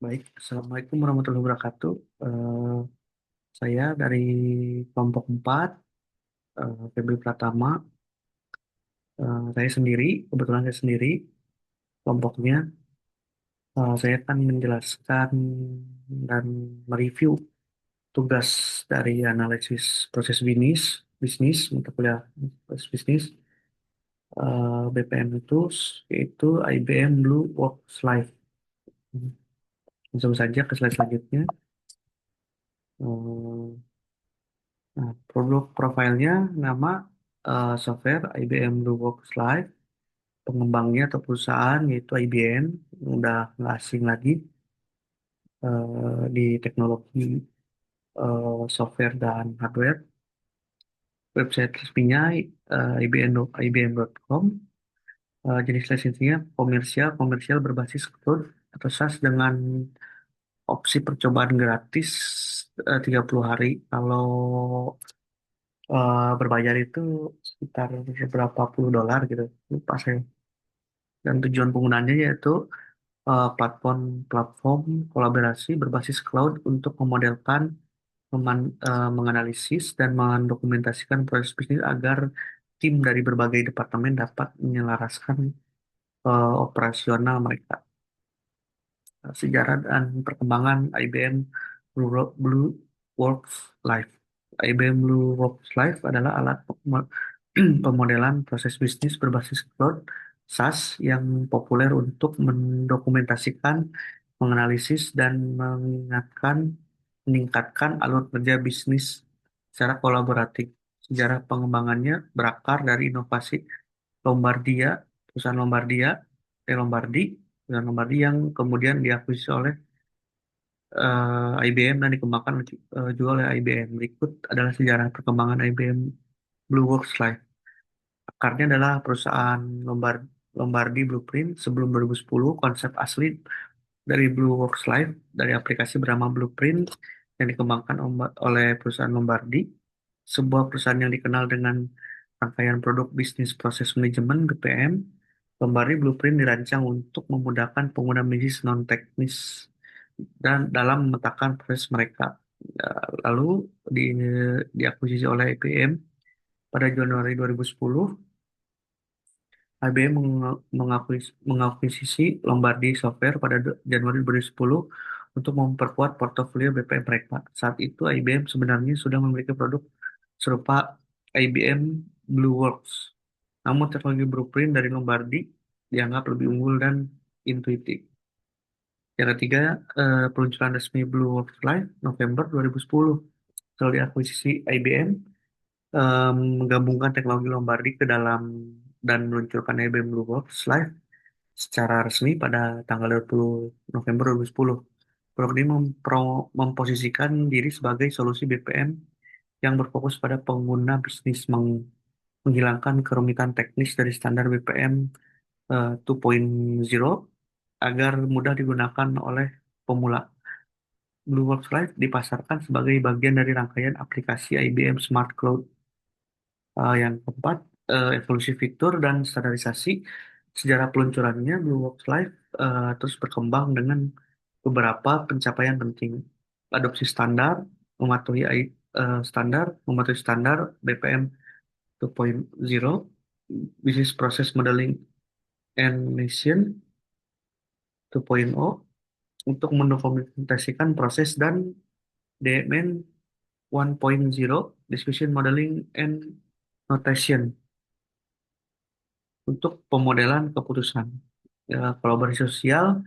Baik, Assalamualaikum warahmatullahi wabarakatuh. Saya dari kelompok 4, Febri Pratama. Saya sendiri, kebetulan saya sendiri kelompoknya. Saya akan menjelaskan dan mereview tugas dari analisis proses bisnis, mata kuliah proses bisnis, BPM itu, yaitu IBM Blue Works Live. Langsung saja ke slide selanjutnya. Eh, Nah, produk profilnya nama software IBM Works Live, pengembangnya atau perusahaan yaitu IBM, udah nggak asing lagi di teknologi software dan hardware. Website resminya ibm.com. Jenis lisensinya komersial, komersial berbasis cloud atau SaaS dengan opsi percobaan gratis 30 hari. Kalau berbayar itu sekitar berapa puluh dolar gitu, lupa saya. Dan tujuan penggunaannya yaitu platform kolaborasi berbasis cloud untuk memodelkan, menganalisis dan mendokumentasikan proses bisnis agar tim dari berbagai departemen dapat menyelaraskan operasional mereka. Sejarah dan perkembangan IBM Blue Works Live. IBM Blue Works Live adalah alat pemodelan proses bisnis berbasis cloud SaaS yang populer untuk mendokumentasikan, menganalisis, dan meningkatkan alur kerja bisnis secara kolaboratif. Sejarah pengembangannya berakar dari inovasi Lombardia, perusahaan Lombardi, perusahaan Lombardi yang kemudian diakuisisi oleh IBM dan dikembangkan juga oleh IBM. Berikut adalah sejarah perkembangan IBM Blueworks Live. Akarnya adalah perusahaan Lombardi Blueprint sebelum 2010. Konsep asli dari Blueworks Live dari aplikasi bernama Blueprint yang dikembangkan oleh perusahaan Lombardi, sebuah perusahaan yang dikenal dengan rangkaian produk bisnis proses manajemen BPM. Lombardi Blueprint dirancang untuk memudahkan pengguna bisnis non-teknis dan dalam memetakan proses mereka. Lalu di, diakuisisi oleh IBM pada Januari 2010. IBM mengakuisisi Lombardi Software pada Januari 2010 untuk memperkuat portofolio BPM mereka. Saat itu IBM sebenarnya sudah memiliki produk serupa IBM Blueworks. Namun teknologi blueprint dari Lombardi dianggap lebih unggul dan intuitif. Yang ketiga, peluncuran resmi Blueworks Live November 2010. Setelah diakuisisi IBM, menggabungkan teknologi Lombardi ke dalam dan meluncurkan IBM Blueworks Live secara resmi pada tanggal 20 November 2010. Produk ini memposisikan diri sebagai solusi BPM yang berfokus pada pengguna bisnis, menghilangkan kerumitan teknis dari standar BPM 2.0 agar mudah digunakan oleh pemula. BlueWorks Live dipasarkan sebagai bagian dari rangkaian aplikasi IBM Smart Cloud. Yang keempat, evolusi fitur dan standarisasi. Sejarah peluncurannya, BlueWorks Live terus berkembang dengan beberapa pencapaian penting. Adopsi standar, mematuhi mematuhi standar BPM 2.0, Business Process Modeling and Nation 2.0 untuk mendokumentasikan proses, dan DMN 1.0, Discussion Modeling and Notation untuk pemodelan keputusan. Ya, kolaborasi sosial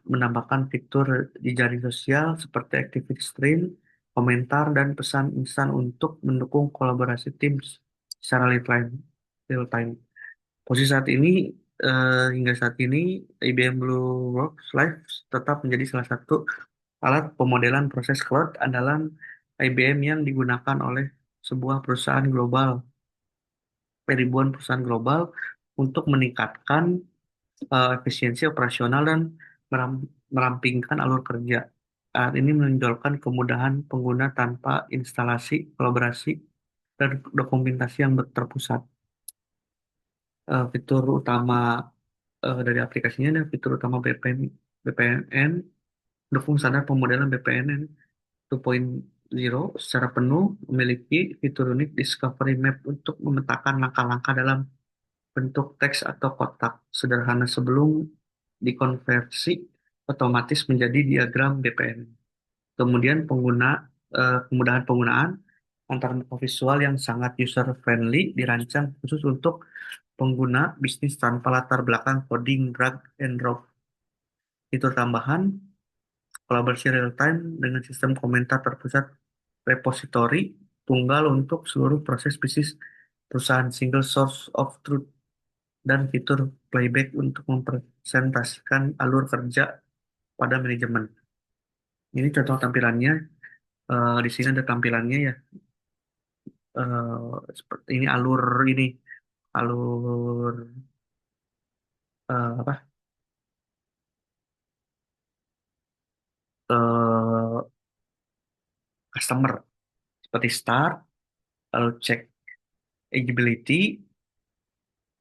menambahkan fitur jejaring sosial seperti activity stream, komentar, dan pesan instan untuk mendukung kolaborasi tim secara real time. Posisi saat ini, hingga saat ini, IBM Blueworks Live tetap menjadi salah satu alat pemodelan proses cloud andalan IBM yang digunakan oleh sebuah perusahaan global, ribuan perusahaan global untuk meningkatkan efisiensi operasional dan merampingkan alur kerja. Alat ini menonjolkan kemudahan pengguna tanpa instalasi, kolaborasi, dan dokumentasi yang terpusat. Fitur utama dari aplikasinya dan fitur utama BPMN. Dukung standar pemodelan BPNN 2.0 secara penuh, memiliki fitur unik Discovery Map untuk memetakan langkah-langkah dalam bentuk teks atau kotak sederhana sebelum dikonversi otomatis menjadi diagram BPN. Kemudian kemudahan penggunaan antar muka visual yang sangat user friendly dirancang khusus untuk pengguna bisnis tanpa latar belakang coding drag and drop. Fitur tambahan kolaborasi real time dengan sistem komentar terpusat repository tunggal untuk seluruh proses bisnis perusahaan, single source of truth, dan fitur playback untuk mempresentasikan alur kerja pada manajemen. Ini contoh tampilannya. Di sini ada tampilannya ya. Seperti ini alur apa? eh, Customer seperti start, lalu cek eligibility.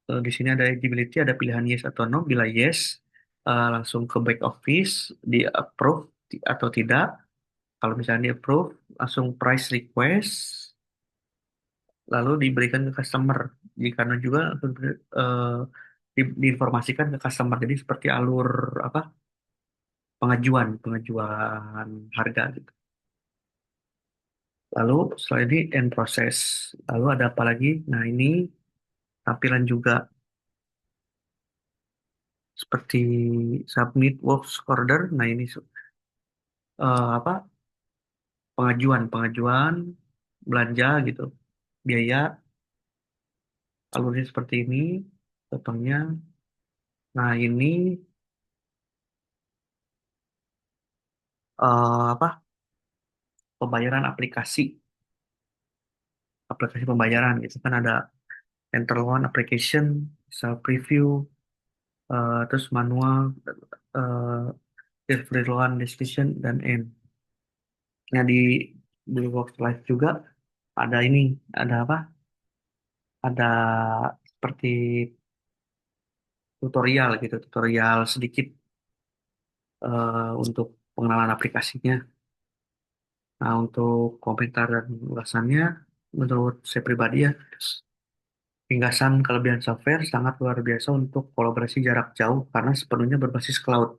Di sini ada eligibility, ada pilihan yes atau no. Bila yes, langsung ke back office, di approve atau tidak. Kalau misalnya di approve, langsung price request, lalu diberikan ke customer. Jika juga eh, diinformasikan ke customer. Jadi seperti alur apa pengajuan pengajuan harga gitu. Lalu setelah ini end process. Lalu ada apa lagi? Nah ini tampilan juga seperti submit works order. Nah ini apa pengajuan belanja gitu, biaya, alurnya seperti ini contohnya. Nah ini apa pembayaran aplikasi pembayaran gitu kan, ada enter loan application, bisa preview, terus manual, uh, delivery loan decision dan end. Nah di Blue Box Live juga ada ini, ada apa? Ada seperti tutorial gitu, tutorial sedikit untuk pengenalan aplikasinya. Nah, untuk komentar dan ulasannya, menurut saya pribadi ya, ringkasan kelebihan software sangat luar biasa untuk kolaborasi jarak jauh karena sepenuhnya berbasis cloud.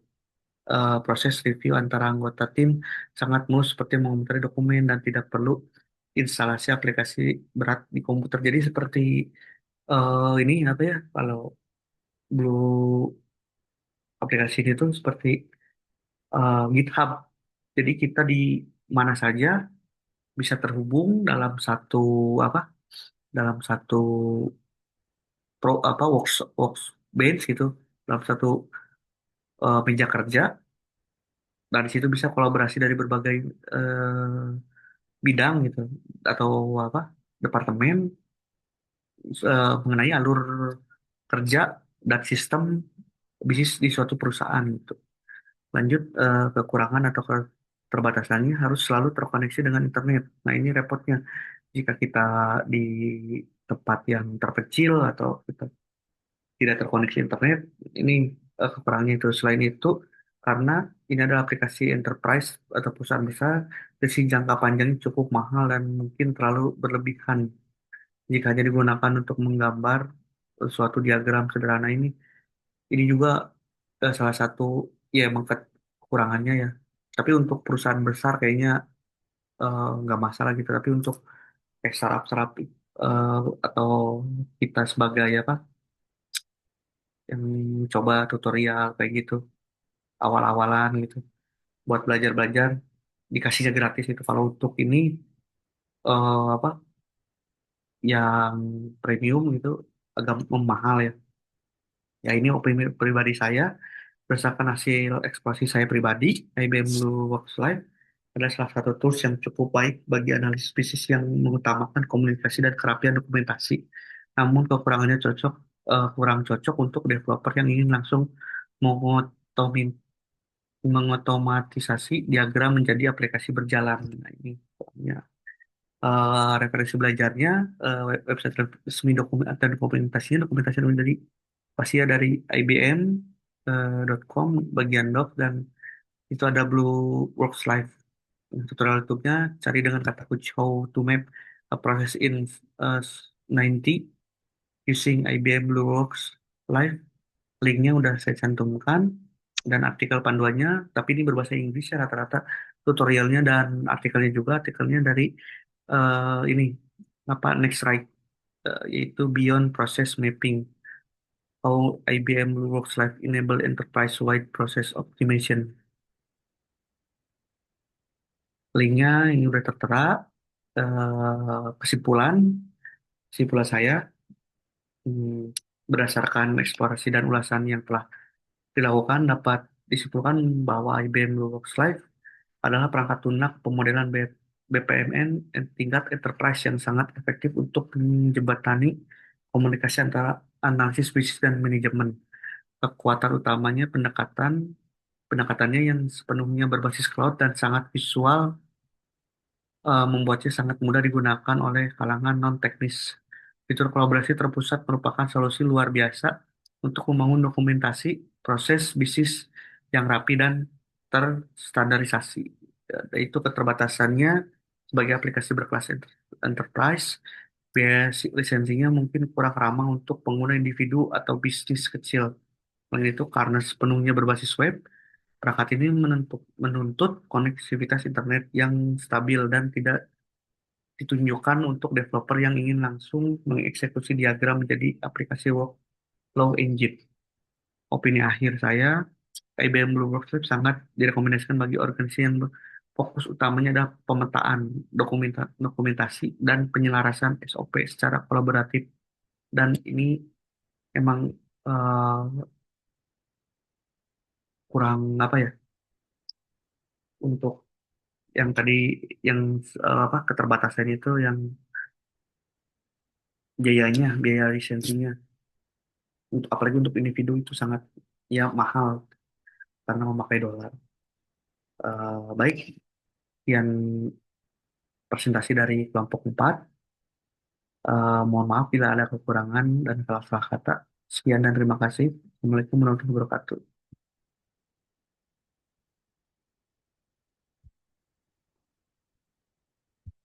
Proses review antara anggota tim sangat mulus seperti mengomentari dokumen dan tidak perlu instalasi aplikasi berat di komputer. Jadi seperti ini apa ya, kalau Blue aplikasi ini tuh seperti GitHub. Jadi kita di mana saja bisa terhubung dalam satu apa dalam satu workspace gitu, dalam satu meja kerja, dan di situ bisa kolaborasi dari berbagai bidang gitu atau apa departemen mengenai alur kerja dan sistem bisnis di suatu perusahaan gitu. Lanjut, kekurangan atau keterbatasannya harus selalu terkoneksi dengan internet. Nah ini repotnya jika kita di tempat yang terpencil atau kita tidak terkoneksi internet, ini kekurangannya itu. Selain itu, karena ini adalah aplikasi enterprise atau perusahaan besar, sisi jangka panjangnya cukup mahal dan mungkin terlalu berlebihan jika hanya digunakan untuk menggambar suatu diagram sederhana ini. Ini juga salah satu ya emang kekurangannya ya. Tapi untuk perusahaan besar kayaknya nggak masalah gitu. Tapi untuk kayak startup-startup eh, atau kita sebagai apa yang coba tutorial kayak gitu awal-awalan gitu buat belajar-belajar dikasihnya gratis itu. Kalau untuk ini apa yang premium gitu agak memahal ya. Ya ini opini pribadi saya berdasarkan hasil eksplorasi saya pribadi. IBM Blue Works Live adalah salah satu tools yang cukup baik bagi analisis bisnis yang mengutamakan komunikasi dan kerapian dokumentasi. Namun kurang cocok untuk developer yang ingin langsung mengotomin mengotomatisasi diagram menjadi aplikasi berjalan. Nah, ini pokoknya referensi belajarnya, website resmi dokumentasi dari pasti ya dari IBM.com bagian doc dan Itu ada Blue Works Live. Tutorial YouTube-nya cari dengan kata kunci how to map a process in uh, 90 using IBM Blue Works Live. Linknya udah saya cantumkan dan artikel panduannya, tapi ini berbahasa Inggris ya rata-rata tutorialnya dan artikelnya juga artikelnya dari ini apa Nextwrite, yaitu Beyond Process Mapping, How IBM Works Life Enable Enterprise-Wide Process Optimization. Linknya ini udah tertera. Kesimpulan, kesimpulan saya, berdasarkan eksplorasi dan ulasan yang telah dilakukan dapat disimpulkan bahwa IBM Works Life adalah perangkat lunak pemodelan BPMN tingkat enterprise yang sangat efektif untuk menjembatani komunikasi antara analisis bisnis dan manajemen. Kekuatan utamanya pendekatannya yang sepenuhnya berbasis cloud dan sangat visual, membuatnya sangat mudah digunakan oleh kalangan non-teknis. Fitur kolaborasi terpusat merupakan solusi luar biasa untuk membangun dokumentasi proses bisnis yang rapi dan terstandarisasi. Itu keterbatasannya sebagai aplikasi berkelas enterprise, biaya lisensinya mungkin kurang ramah untuk pengguna individu atau bisnis kecil. Selain itu, karena sepenuhnya berbasis web, perangkat ini menuntut konektivitas internet yang stabil dan tidak ditunjukkan untuk developer yang ingin langsung mengeksekusi diagram menjadi aplikasi workflow engine. Opini akhir saya, IBM Blue Workspace sangat direkomendasikan bagi organisasi yang fokus utamanya adalah pemetaan, dokumentasi, dan penyelarasan SOP secara kolaboratif. Dan ini emang kurang apa ya, untuk yang tadi yang apa keterbatasan itu yang biaya lisensinya untuk apalagi untuk individu itu sangat ya mahal karena memakai dolar. Baik, sekian presentasi dari kelompok 4. Mohon maaf bila ada kekurangan dan salah-salah kata. Sekian dan terima kasih. Assalamualaikum warahmatullahi wabarakatuh.